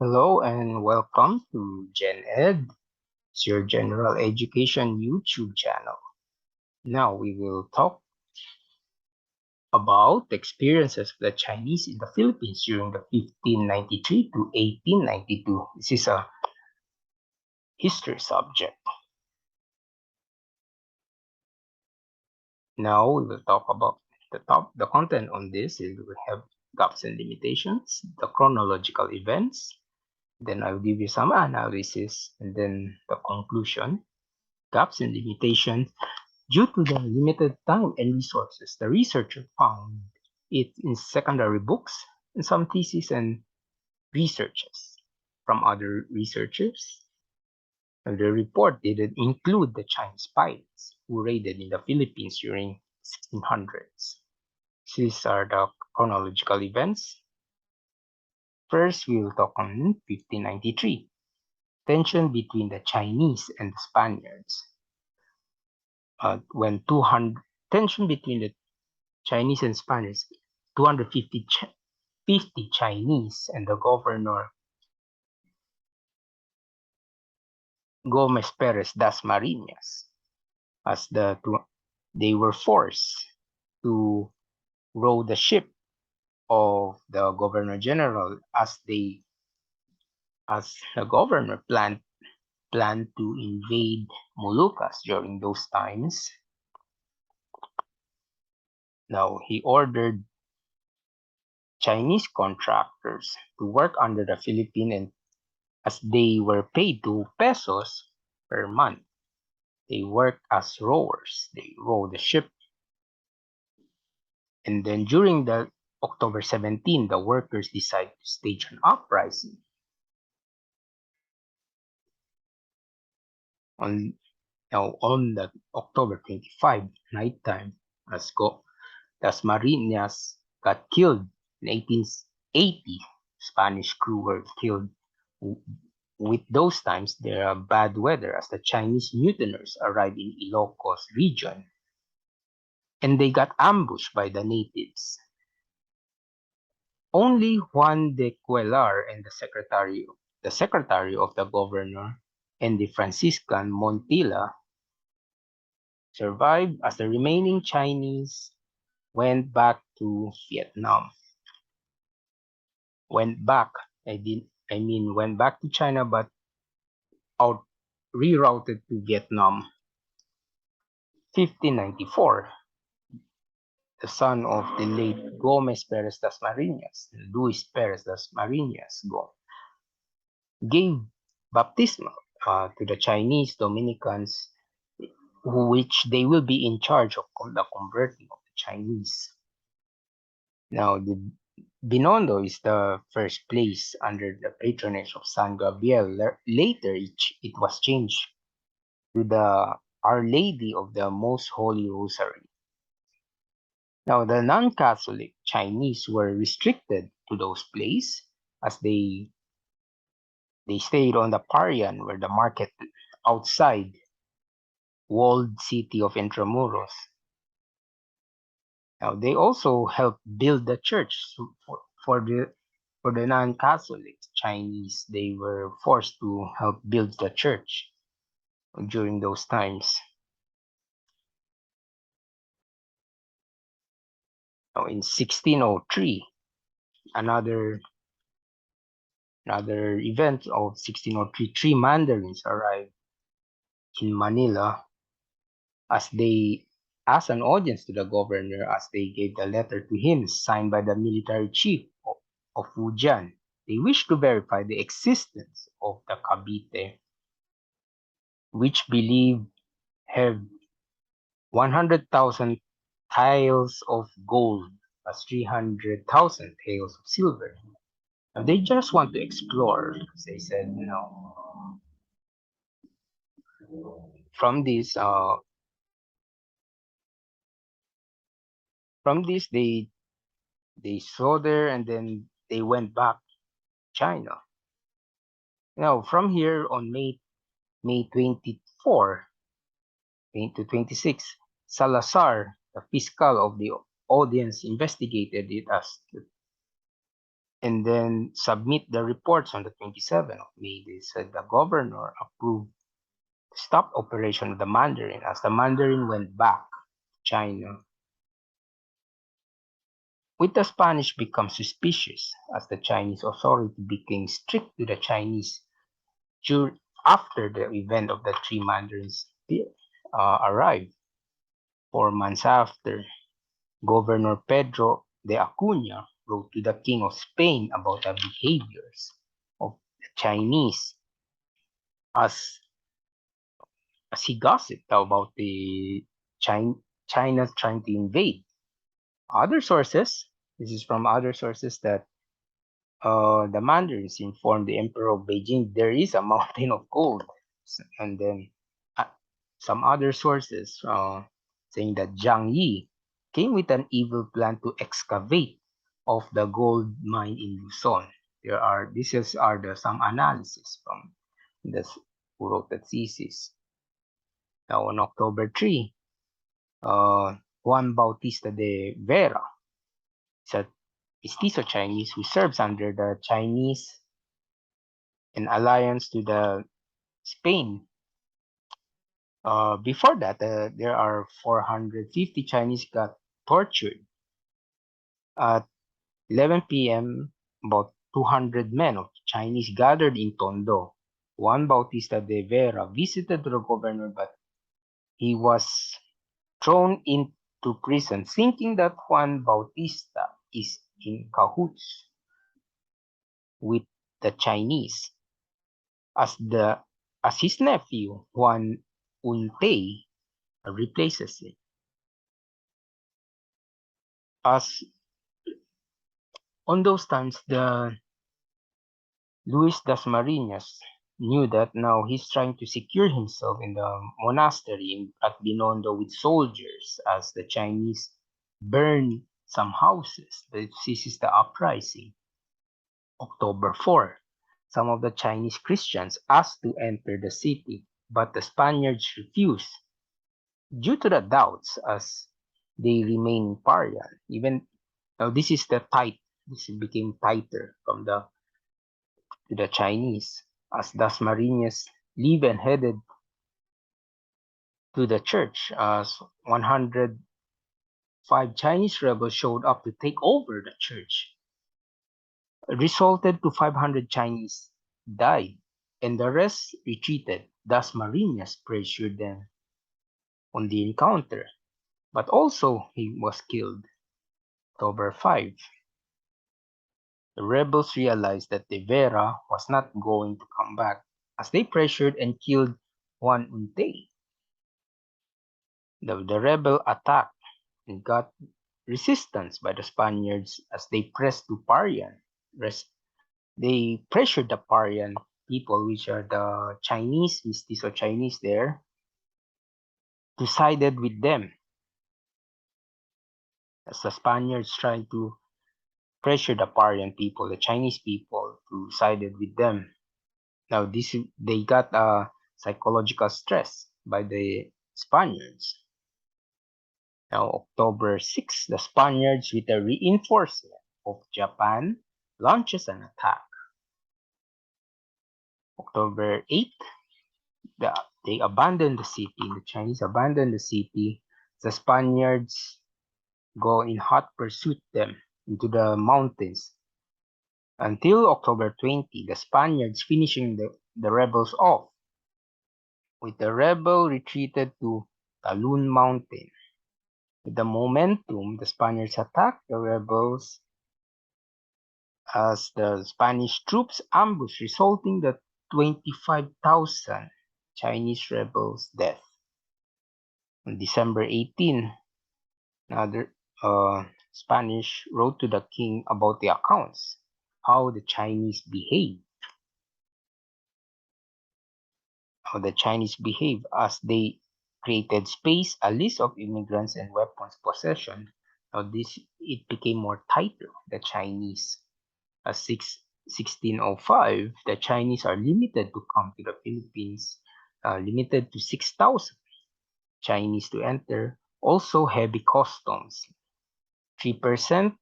Hello and welcome to Gen Ed. It's your general education YouTube channel. Now we will talk about the experiences of the Chinese in the Philippines during the 1593 to 1892. This is a history subject. Now we will talk about the content on this. We will have gaps and limitations, the chronological events, then I'll give you some analysis, and then the conclusion, gaps and limitations. Due to the limited time and resources, the researcher found it in secondary books and some theses and researches from other researchers. And the report didn't include the Chinese pirates who raided in the Philippines during 1600s. These are the chronological events. First, we will talk on 1593, tension between the Chinese and the Spaniards. When 200 tension between the Chinese and Spanish, 250 Chinese and the governor Gomez Perez das Marinas, as they were forced to row the ship of the governor general as the governor planned to invade Moluccas during those times. Now he ordered Chinese contractors to work under the Philippine, and as they were paid 2 pesos per month, they worked as rowers. They row the ship. And then during the October 17, the workers decided to stage an uprising. On the October 25 nighttime, Las Marinas got killed. In 1880, Spanish crew were killed. With those times, there are bad weather as the Chinese mutineers arrived in Ilocos region, and they got ambushed by the natives. Only Juan de Cuellar and the secretary of the governor and the Franciscan Montilla survived, as the remaining Chinese went back to Vietnam. Went back to China, but rerouted to Vietnam. 1594, the son of the late Gomez Perez das Marinas, Luis Perez das Marinas, gave baptismal to the Chinese Dominicans, which they will be in charge of the converting of the Chinese. Now, the Binondo is the first place under the patronage of San Gabriel. Later, it was changed to the Our Lady of the Most Holy Rosary. Now, the non-Catholic Chinese were restricted to those places as they stayed on the Parian, where the market outside walled city of Intramuros. Now, they also helped build the church. So for the non-Catholic Chinese, they were forced to help build the church during those times. Now, in 1603, another event of 1603, 3 mandarins arrived in Manila as an audience to the governor, as they gave the letter to him signed by the military chief of Fujian. They wished to verify the existence of the Cavite, which believed have 100,000 tiles of gold plus 300,000 taels of silver. And they just want to explore, because they said, from this they saw there, and then they went back to China. Now, from here on May 24 to 26, Salazar, the fiscal of the audience, investigated it as and then submit the reports on the 27th of May. They said the governor approved stop operation of the Mandarin as the Mandarin went back to China. With the Spanish become suspicious as the Chinese authority became strict to the Chinese after the event of the three Mandarins arrived. 4 months after, Governor Pedro de Acuña wrote to the King of Spain about the behaviors of the Chinese as as he gossiped about the China trying to invade. Other sources, this is from other sources that the Mandarins informed the Emperor of Beijing there is a mountain of gold, and then uh, some other sources saying that Zhang Yi came with an evil plan to excavate of the gold mine in Luzon. Are the some analysis from this who wrote that thesis. Now on October 3, Juan Bautista de Vera is a mestizo Chinese who serves under the Chinese in alliance to the Spain. Before that, there are 450 Chinese got tortured. At 11 p.m., about 200 men of Chinese gathered in Tondo. Juan Bautista de Vera visited the governor, but he was thrown into prison, thinking that Juan Bautista is in cahoots with the Chinese. As his nephew Juan Untay replaces him. As on those times, the Luis Dasmariñas knew that now he's trying to secure himself in the monastery at Binondo with soldiers as the Chinese burn some houses. This is the uprising. October 4, some of the Chinese Christians asked to enter the city, but the Spaniards refused due to the doubts as they remain parian. Even now, this is the tight. This became tighter from the Chinese as Dasmariñas leave and headed to the church as 105 Chinese rebels showed up to take over the church. Resulted to 500 Chinese died and the rest retreated. Dasmariñas pressured them on the encounter, but also he was killed. October 5. The rebels realized that De Vera was not going to come back as they pressured and killed Juan Untay. The rebel attacked and got resistance by the Spaniards as they pressed to Parian. They pressured the Parian people, which are the Chinese, mestizo Chinese there, to sided with them. As the Spaniards tried to pressure the Parian people, the Chinese people, to sided with them. Now they got psychological stress by the Spaniards. Now October 6, the Spaniards with a reinforcement of Japan launches an attack. October 8, they abandon the city. The Chinese abandon the city. The Spaniards go in hot pursuit them into the mountains. Until October 20, the Spaniards finishing the rebels off. With the rebel retreated to Talun Mountain. With the momentum, the Spaniards attacked the rebels as the Spanish troops ambushed, resulting in 25,000 Chinese rebels' death. On December 18, another Spanish wrote to the king about the accounts, how the Chinese behave. How the Chinese behave as they created space, a list of immigrants and weapons possession. Now it became more tighter. The Chinese, as 1605, the Chinese are limited to come to the Philippines, limited to 6,000 Chinese to enter. Also heavy customs, 3%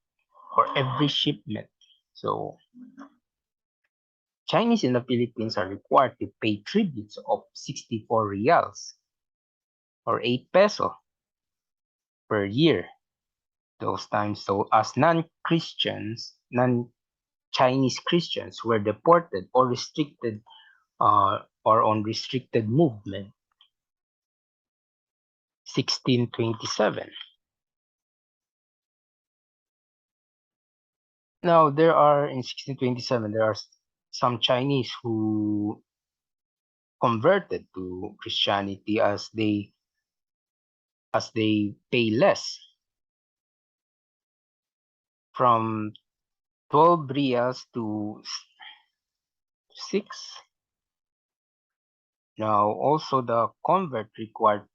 for every shipment. So Chinese in the Philippines are required to pay tributes of 64 reals or 8 peso per year those times. So as non-Chinese Christians were deported or restricted or on restricted movement, 1627. Now there are in 1627 there are some Chinese who converted to Christianity as they pay less from 12 reals to 6. Now also the convert required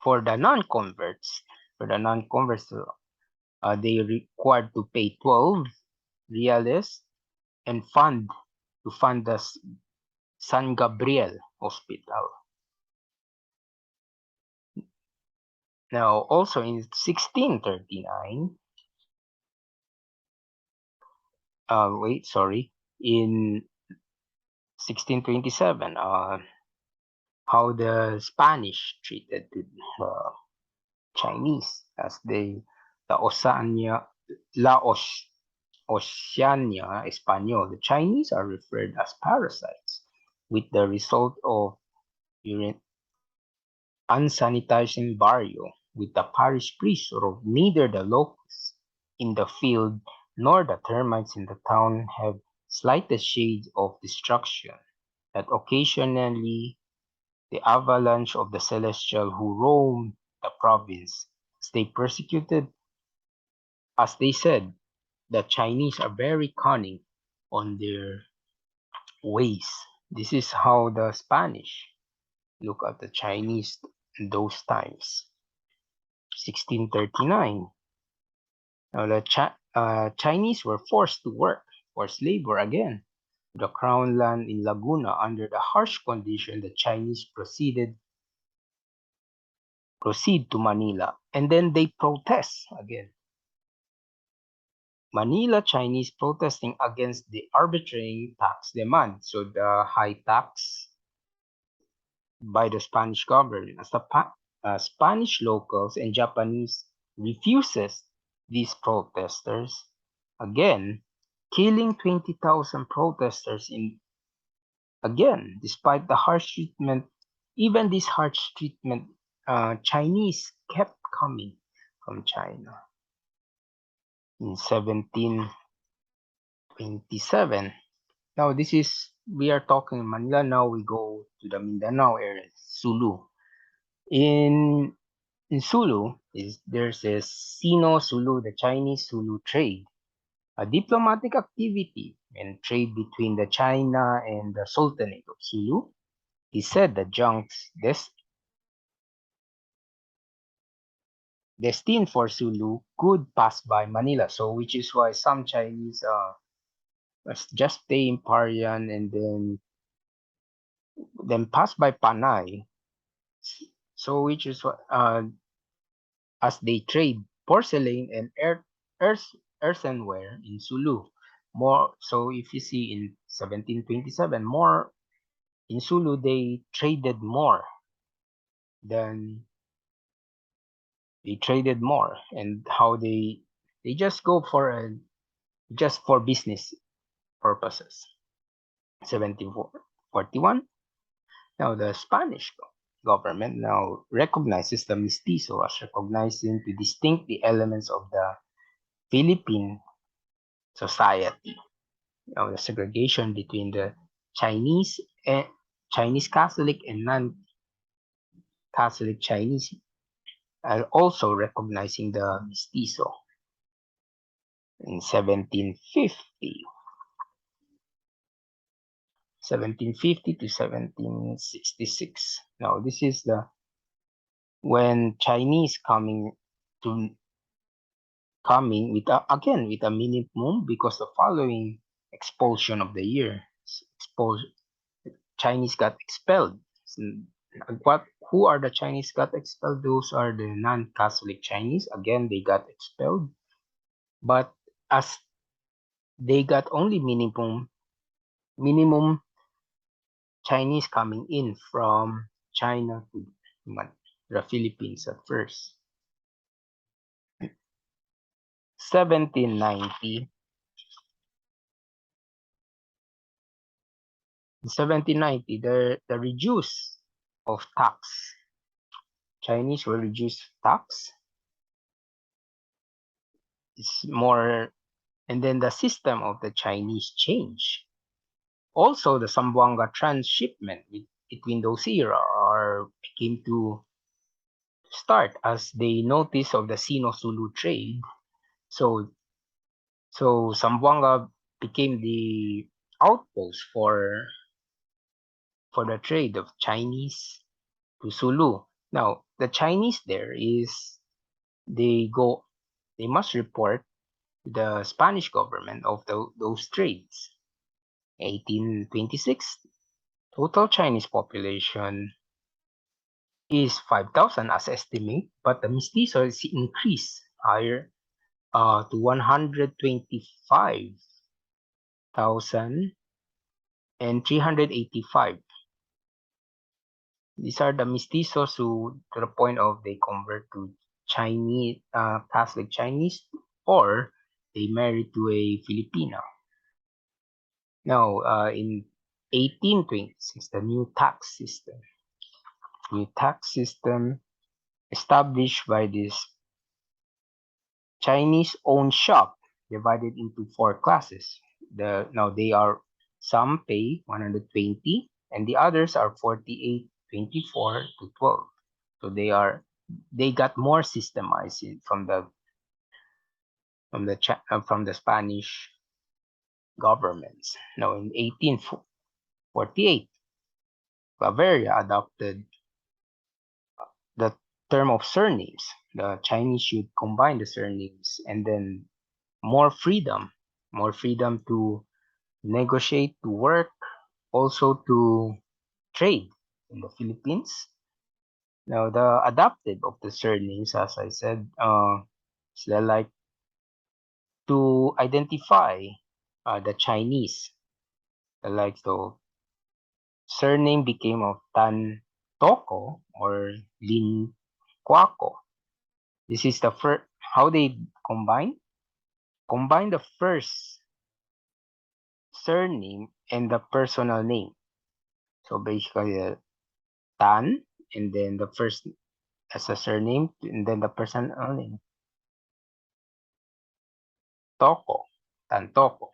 for the non-converts they required to pay 12 reales and fund the San Gabriel Hospital. Now also in 1639 in 1627 how the Spanish treated the Chinese as the Oceania Espanol. The Chinese are referred as parasites, with the result of unsanitizing barrio, with the parish priest or neither the locusts in the field nor the termites in the town have slightest shade of destruction, that occasionally the avalanche of the celestial who roam the province, as they persecuted, as they said, the Chinese are very cunning on their ways. This is how the Spanish look at the Chinese in those times. 1639. Now the Chinese were forced to work forced labor again. The crown land in Laguna under the harsh condition the Chinese proceed to Manila and then they protest again. Manila Chinese protesting against the arbitrary tax demand, so the high tax by the Spanish government. As the Spanish locals and Japanese refuses these protesters, again killing 20,000 protesters again despite the harsh treatment. Even this harsh treatment, Chinese kept coming from China. In 1727, now we are talking Manila. Now we go to the Mindanao area, Sulu. In Sulu there's a Sino-Sulu, the Chinese-Sulu trade, a diplomatic activity and trade between the China and the Sultanate of Sulu. He said the junks destined for Sulu could pass by Manila, so which is why some Chinese just stay in Parian and then pass by Panay. So which is what as they trade porcelain and earthenware in Sulu. More so if you see in 1727 more in Sulu they traded more than and how they just go for just for business purposes. 1741. Now the Spanish government now recognizes the mestizo as recognizing to distinct the elements of the Philippine society. Now the segregation between the Chinese and Chinese Catholic and non-Catholic Chinese, and also recognizing the mestizo in 1750. 1750 to 1766. Now this is when Chinese coming with again with a minimum because the following expulsion of the year, Chinese got expelled. Who are the Chinese got expelled? Those are the non-Catholic Chinese. Again, they got expelled. But as they got only minimum Chinese coming in from China to the Philippines at first. 1790, the reduce of tax. Chinese will reduce tax. It's more, and then the system of the Chinese change. Also, the Zamboanga transshipment between those era became to start as they notice of the Sino-Sulu trade. So Zamboanga became the outpost for the trade of Chinese to Sulu. Now the Chinese there is they go they must report to the Spanish government of those trades. 1826 total Chinese population is 5,000 as estimate, but the mestizo is increased higher to 125,385. These are the mestizos who, to the point of they convert to Chinese, Catholic Chinese, or they marry to a Filipino. Now, in 1826, the new tax system established by this Chinese-owned shop divided into 4 classes. Now they are some pay 120 and the others are 48, 24 to 12. So they got more systemized from the Spanish governments. Now in 1848, Bavaria adopted the term of surnames. The Chinese should combine the surnames and then more freedom to negotiate, to work, also to trade in the Philippines. Now, the adopted of the surnames, as I said, is like to identify the Chinese. Like the surname became of Tan Toko or Lin Quaco. This is the first, how they combine the first surname and the personal name. So basically, Tan, and then the first as a surname, and then the personal name, Toko, Tan Toko.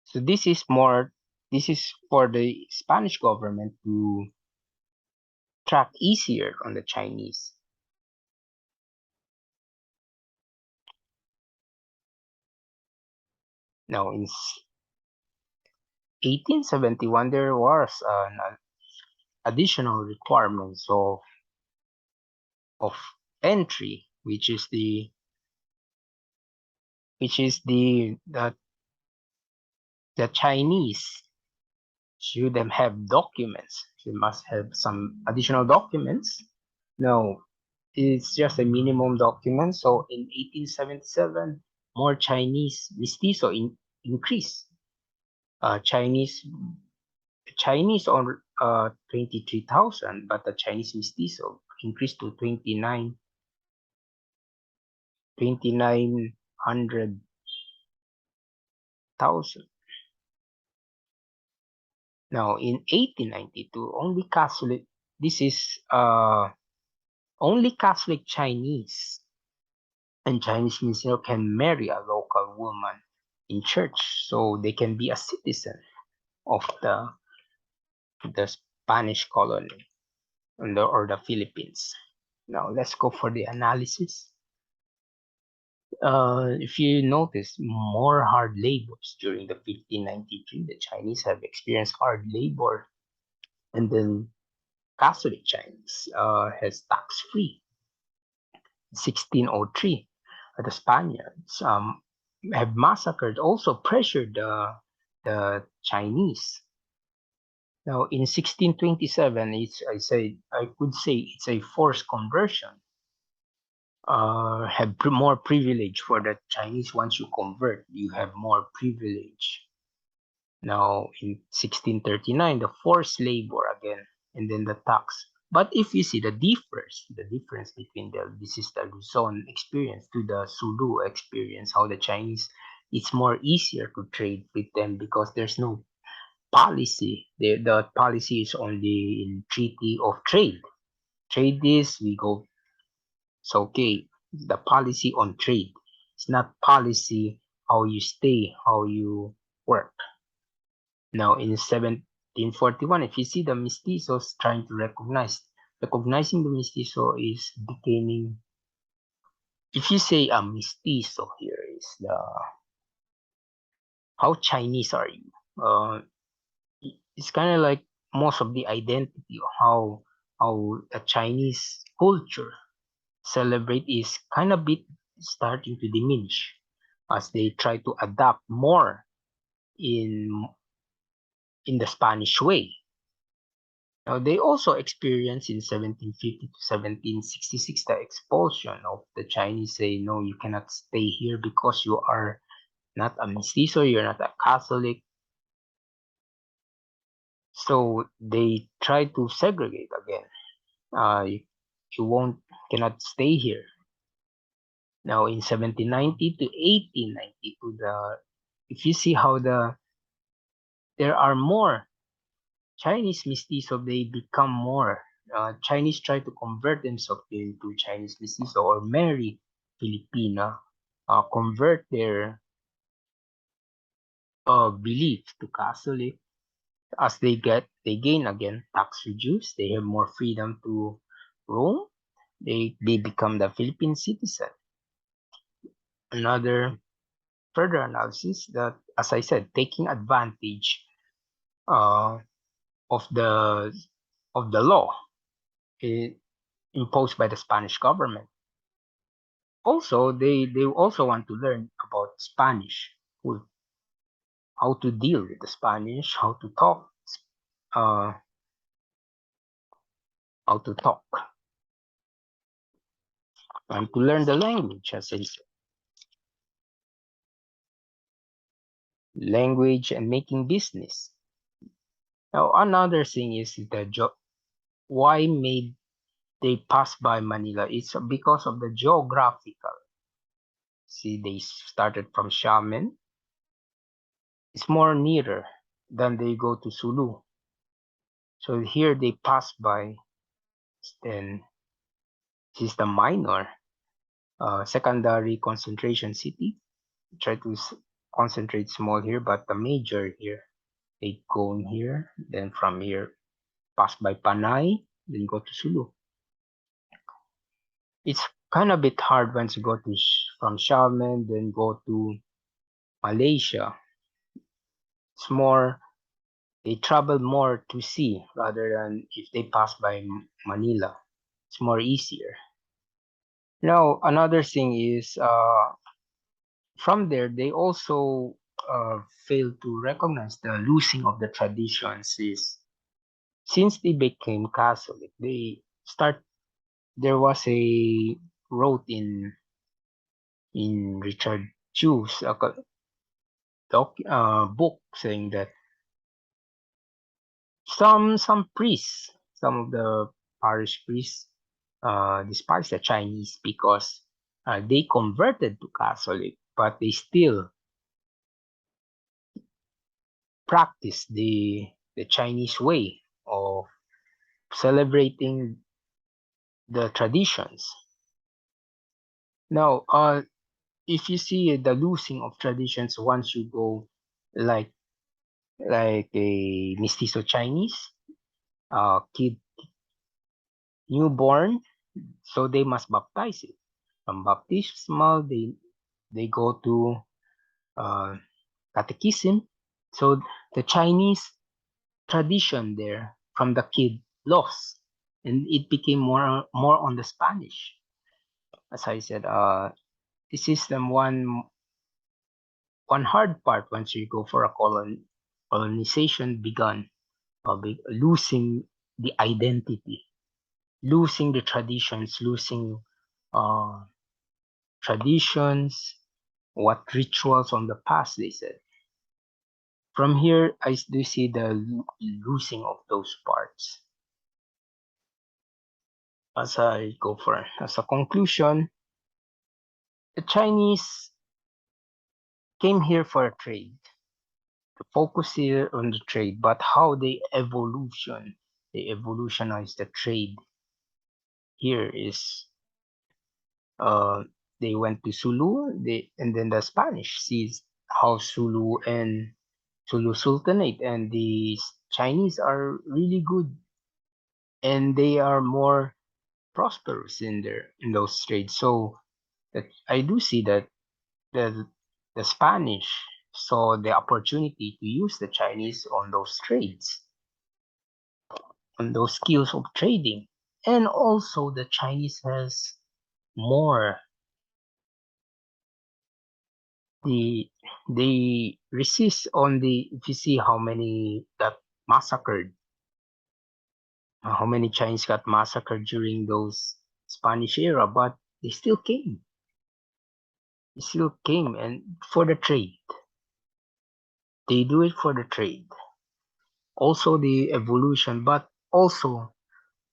So this is for the Spanish government to track easier on the Chinese. Now in 1871, there was an additional requirements of entry, which is the Chinese should have documents. She must have some additional documents. No, it's just a minimum document. So in 1877, more Chinese mestizo increased. Chinese on 23,000, but the Chinese mestizo increased to 2,900,000. Now in 1892, only Catholic Chinese and Chinese mestizo can marry a local woman in church, so they can be a citizen of the Spanish colony or the Philippines. Now let's go for the analysis. If you notice, more hard labors during the 1593, the Chinese have experienced hard labor, and then Catholic Chinese has tax-free. 1603, the Spaniards have massacred, also pressured the Chinese. Now in 1627, I could say it's a forced conversion. have more privilege. For the Chinese, once you convert, you have more privilege. Now, in 1639, the forced labor again, and then the tax. But if you see the difference between this is the Luzon experience to the Sulu experience, how the Chinese, it's more easier to trade with them because there's no policy. The policy is only in treaty of trade. Trade this, we go. It's okay. The policy on trade. It's not policy how you stay, how you work. Now, in 1741, if you see the mestizos trying to recognizing the mestizo is becoming, if you say a mestizo here is how Chinese are you? It's kind of like most of the identity of how a Chinese culture celebrate is kind of bit starting to diminish as they try to adapt more in the Spanish way. Now, they also experienced in 1750 to 1766 the expulsion of the Chinese, say, no, you cannot stay here because you are not a mestizo, you're not a Catholic. So they try to segregate again. You cannot stay here. Now, in 1790 to 1892, if you see how there are more Chinese mestizo, they become more. Chinese try to convert themselves into Chinese mestizo or marry Filipina, convert their belief to Catholic. As they gain again tax reduced, they have more freedom to roam. They become the Philippine citizen. Another further analysis that, as I said, taking advantage uh, of the law imposed by the Spanish government. Also, they also want to learn about Spanish, how to deal with the Spanish, uh, how to talk, and to learn the language, as I said. Language and making business. Now, another thing is why made they pass by Manila? It's because of the geographical. See, they started from Xiamen. It's more nearer than they go to Sulu. So here they pass by. Then this is the minor secondary concentration city. Try to concentrate small here, but the major here. They go in here, then from here pass by Panay, then go to Sulu. It's kind of a bit hard once you go to from Xiamen, then go to Malaysia. It's more, they travel more to sea rather than if they pass by Manila. It's more easier. Now, another thing is from there, they also fail to recognize the losing of the traditions is since they became Catholic, there was a wrote in Richard Chew's book saying that some priests, some of the parish priests, despise the Chinese because they converted to Catholic, but they still practice the Chinese way of celebrating the traditions. Now, if you see the losing of traditions once you go like a mestizo Chinese kid newborn, so they must baptize it. From baptismal, they go to catechism. So the Chinese tradition there from the kid lost, and it became more on the Spanish. As I said, this is the one hard part once you go for a colonization begun, losing the identity, losing the traditions, losing traditions, what rituals on the past, they said. From here, I do see the losing of those parts. As a conclusion, the Chinese came here for a trade, to focus here on the trade, but how they evolutionize the trade here is uh, they went to Sulu, and then the Spanish sees how Sulu Sultanate and the Chinese are really good, and they are more prosperous in those trades. So that I do see that the the Spanish saw the opportunity to use the Chinese on those trades, on those skills of trading, and also the Chinese has more. The they resist on the, if you see how many got massacred, how many Chinese got massacred during those Spanish era, but they still came. They still came, and for the trade. They do it for the trade. Also the evolution, but also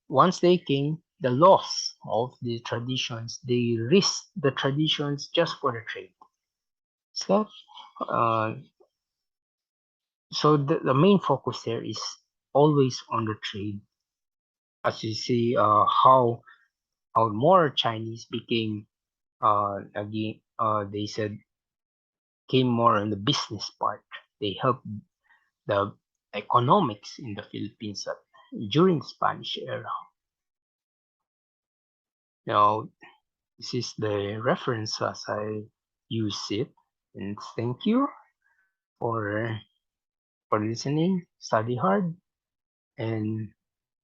once they came, the loss of the traditions, they risk the traditions just for the trade. So, uh, so the main focus there is always on the trade. As you see, how more Chinese became again, they said came more on the business part. They helped the economics in the Philippines during the Spanish era. Now, this is the reference as I use it, and thank you for listening. Study hard and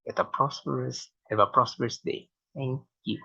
have a prosperous day. Thank you.